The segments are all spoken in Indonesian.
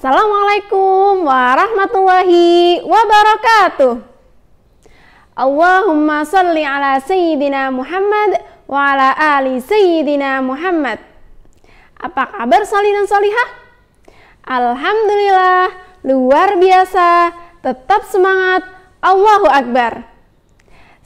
Assalamualaikum warahmatullahi wabarakatuh. Allahumma salli ala Sayyidina Muhammad wa ala ali Sayyidina Muhammad. Apa kabar salih dan salihah? Alhamdulillah, luar biasa, tetap semangat, Allahu Akbar.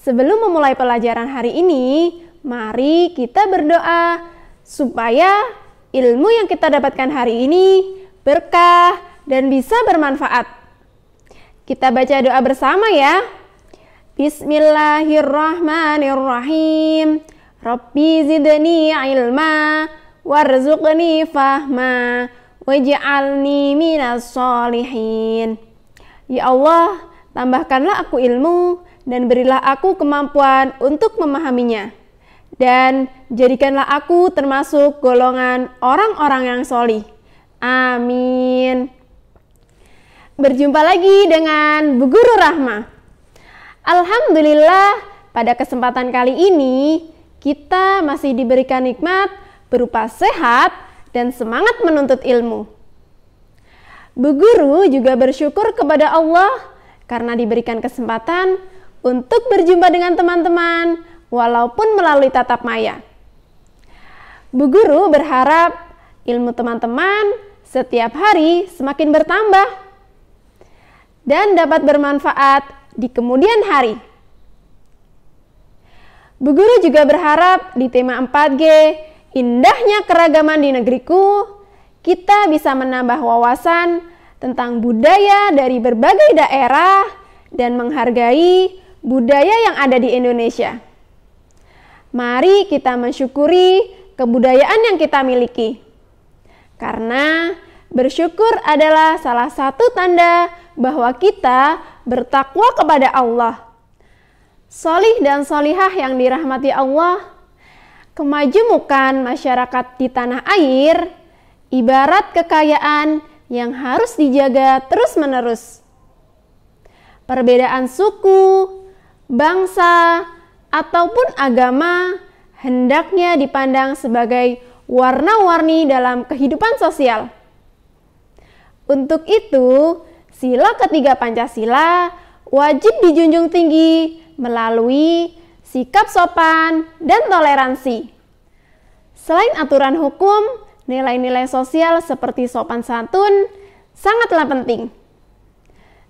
Sebelum memulai pelajaran hari ini, mari kita berdoa supaya ilmu yang kita dapatkan hari ini berkah dan bisa bermanfaat. Kita baca doa bersama ya. Bismillahirrahmanirrahim. Rabbi zidni ilma warzuqni fahma waj'alni minas sholihin. Ya Allah, tambahkanlah aku ilmu dan berilah aku kemampuan untuk memahaminya. Dan jadikanlah aku termasuk golongan orang-orang yang sholih. Amin. Berjumpa lagi dengan Bu Guru Rahma. Alhamdulillah, pada kesempatan kali ini kita masih diberikan nikmat berupa sehat dan semangat menuntut ilmu. Bu Guru juga bersyukur kepada Allah karena diberikan kesempatan untuk berjumpa dengan teman-teman walaupun melalui tatap maya. Bu Guru berharap ilmu teman-teman setiap hari semakin bertambah dan dapat bermanfaat di kemudian hari. Bu Guru juga berharap di tema 4G, indahnya keragaman di negeriku, kita bisa menambah wawasan tentang budaya dari berbagai daerah dan menghargai budaya yang ada di Indonesia. Mari kita mensyukuri kebudayaan yang kita miliki. Karena bersyukur adalah salah satu tanda bahwa kita bertakwa kepada Allah. Sholih dan sholihah yang dirahmati Allah, kemajemukan masyarakat di tanah air ibarat kekayaan yang harus dijaga terus-menerus. Perbedaan suku, bangsa, ataupun agama hendaknya dipandang sebagai warna-warni dalam kehidupan sosial. Untuk itu, sila ketiga Pancasila wajib dijunjung tinggi melalui sikap sopan dan toleransi. Selain aturan hukum, nilai-nilai sosial seperti sopan santun sangatlah penting.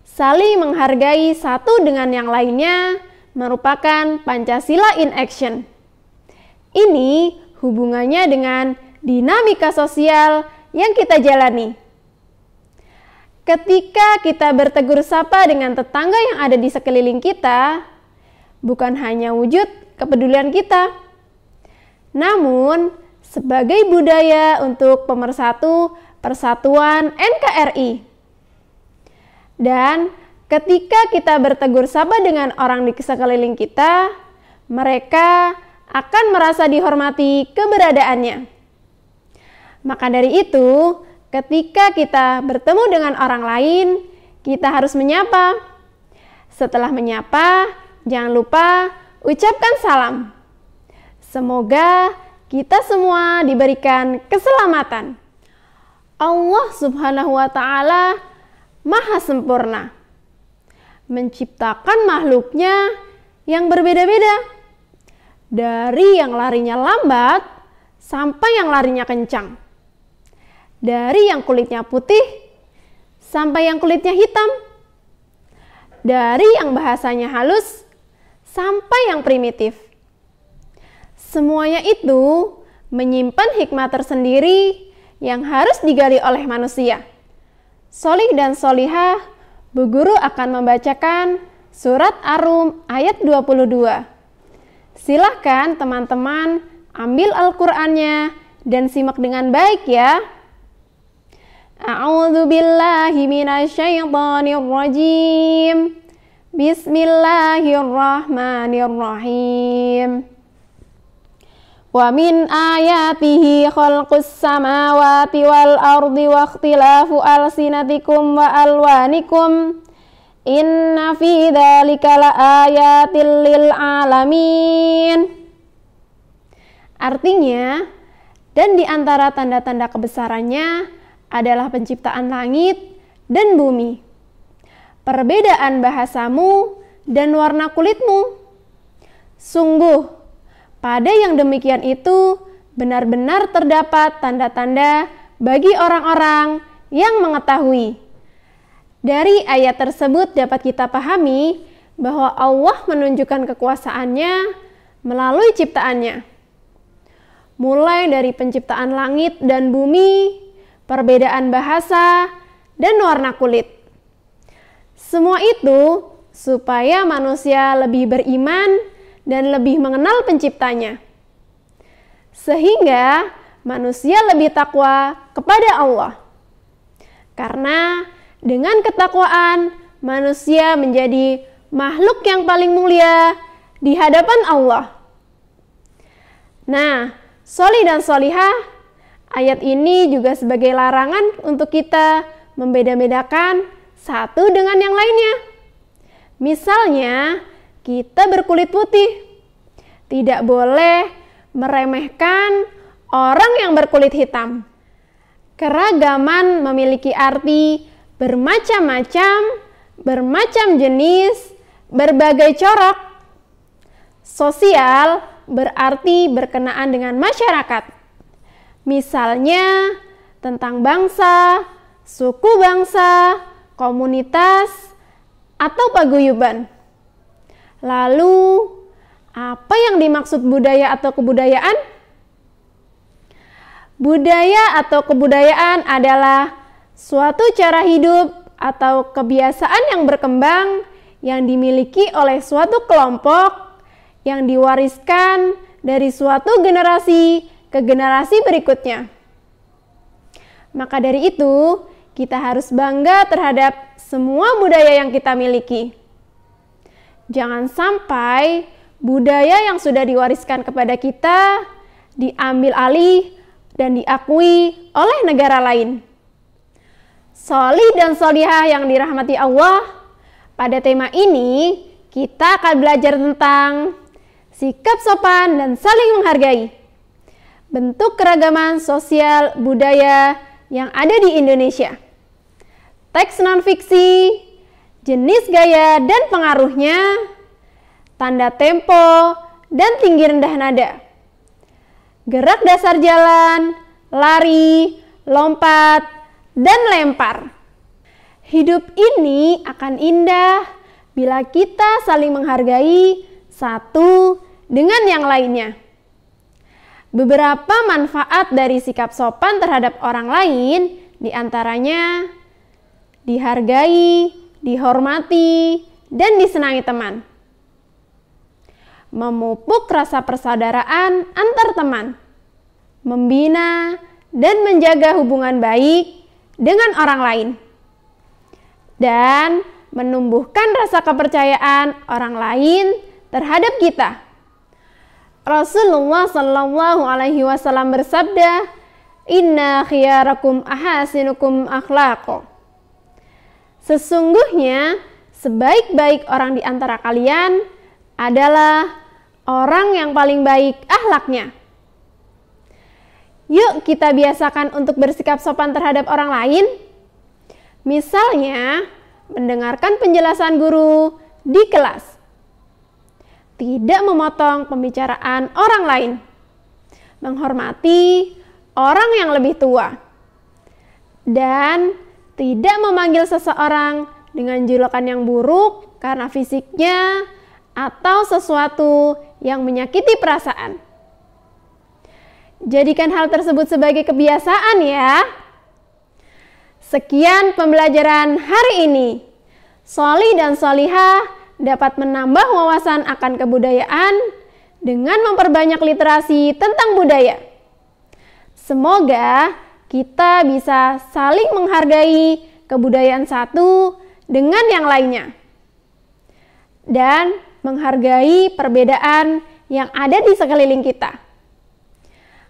Saling menghargai satu dengan yang lainnya merupakan Pancasila in action. Ini hubungannya dengan dinamika sosial yang kita jalani. Ketika kita bertegur sapa dengan tetangga yang ada di sekeliling kita, bukan hanya wujud kepedulian kita, namun sebagai budaya untuk pemersatu persatuan NKRI. Dan ketika kita bertegur sapa dengan orang di sekeliling kita, mereka akan merasa dihormati keberadaannya. Maka dari itu, ketika kita bertemu dengan orang lain, kita harus menyapa. Setelah menyapa, jangan lupa ucapkan salam. Semoga kita semua diberikan keselamatan. Allah Subhanahu wa Ta'ala Maha sempurna, menciptakan makhluknya yang berbeda-beda. Dari yang larinya lambat sampai yang larinya kencang. Dari yang kulitnya putih sampai yang kulitnya hitam. Dari yang bahasanya halus sampai yang primitif. Semuanya itu menyimpan hikmah tersendiri yang harus digali oleh manusia. Sholih dan sholihah, Bu Guru akan membacakan surat Ar-Rum ayat 22. Silahkan teman-teman ambil Al-Qur'annya dan simak dengan baik ya. A'udzu billahi minasyaitonir rajim. Bismillahirrahmanirrahim. Wa min ayatihi khalqus samawati wal ardi wa ikhtilafu alsinatikum wa alwanikum. Inna fi dzalika laayatil lil alamin. Artinya, dan di antara tanda-tanda kebesarannya adalah penciptaan langit dan bumi, perbedaan bahasamu dan warna kulitmu. Sungguh, pada yang demikian itu benar-benar terdapat tanda-tanda bagi orang-orang yang mengetahui. Dari ayat tersebut dapat kita pahami bahwa Allah menunjukkan kekuasaannya melalui ciptaannya. Mulai dari penciptaan langit dan bumi, perbedaan bahasa, dan warna kulit. Semua itu supaya manusia lebih beriman dan lebih mengenal penciptanya. Sehingga manusia lebih takwa kepada Allah. Karena dengan ketakwaan, manusia menjadi makhluk yang paling mulia di hadapan Allah. Nah, sholih dan sholihah, ayat ini juga sebagai larangan untuk kita membeda-bedakan satu dengan yang lainnya. Misalnya, kita berkulit putih. Tidak boleh meremehkan orang yang berkulit hitam. Keragaman memiliki arti bermacam-macam, bermacam jenis, berbagai corak. Sosial berarti berkenaan dengan masyarakat. Misalnya tentang bangsa, suku bangsa, komunitas, atau paguyuban. Lalu, apa yang dimaksud budaya atau kebudayaan? Budaya atau kebudayaan adalah suatu cara hidup atau kebiasaan yang berkembang yang dimiliki oleh suatu kelompok yang diwariskan dari suatu generasi ke generasi berikutnya. Maka dari itu, kita harus bangga terhadap semua budaya yang kita miliki. Jangan sampai budaya yang sudah diwariskan kepada kita diambil alih dan diakui oleh negara lain. Sholih dan sholihah yang dirahmati Allah, pada tema ini kita akan belajar tentang sikap sopan dan saling menghargai, bentuk keragaman sosial budaya yang ada di Indonesia, teks non-fiksi, jenis gaya dan pengaruhnya, tanda tempo dan tinggi rendah nada, gerak dasar jalan, lari, lompat, dan lempar. Hidup ini akan indah bila kita saling menghargai satu dengan yang lainnya. Beberapa manfaat dari sikap sopan terhadap orang lain diantaranya dihargai, dihormati, dan disenangi teman. Memupuk rasa persaudaraan antar teman. Membina dan menjaga hubungan baik dengan orang lain, dan menumbuhkan rasa kepercayaan orang lain terhadap kita. Rasulullah Shallallahu Alaihi Wasallam bersabda, "Inna khiyarakum ahasinukum akhlaqo." Sesungguhnya sebaik-baik orang di antara kalian adalah orang yang paling baik akhlaknya. Yuk kita biasakan untuk bersikap sopan terhadap orang lain. Misalnya, mendengarkan penjelasan guru di kelas. Tidak memotong pembicaraan orang lain. Menghormati orang yang lebih tua. Dan tidak memanggil seseorang dengan julukan yang buruk karena fisiknya atau sesuatu yang menyakiti perasaan. Jadikan hal tersebut sebagai kebiasaan ya. Sekian pembelajaran hari ini. Sholih dan sholihah dapat menambah wawasan akan kebudayaan dengan memperbanyak literasi tentang budaya. Semoga kita bisa saling menghargai kebudayaan satu dengan yang lainnya. Dan menghargai perbedaan yang ada di sekeliling kita.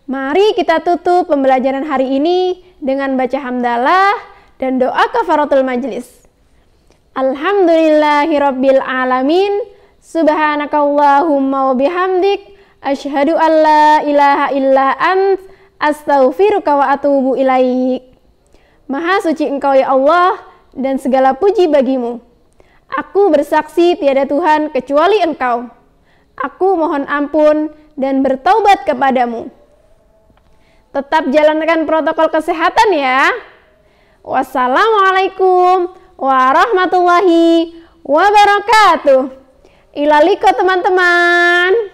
Mari kita tutup pembelajaran hari ini dengan baca hamdalah dan doa kafaratul majlis. Alhamdulillahirabbil alamin. Subhanakallahumma wa bihamdik asyhadu an la ilaha illa ant astaghfiruka wa atubu ilaik. Maha suci Engkau ya Allah, dan segala puji bagimu. Aku bersaksi tiada Tuhan kecuali Engkau. Aku mohon ampun dan bertaubat kepadamu. Tetap jalankan protokol kesehatan ya. Wassalamualaikum warahmatullahi wabarakatuh. Ila liqa teman-teman.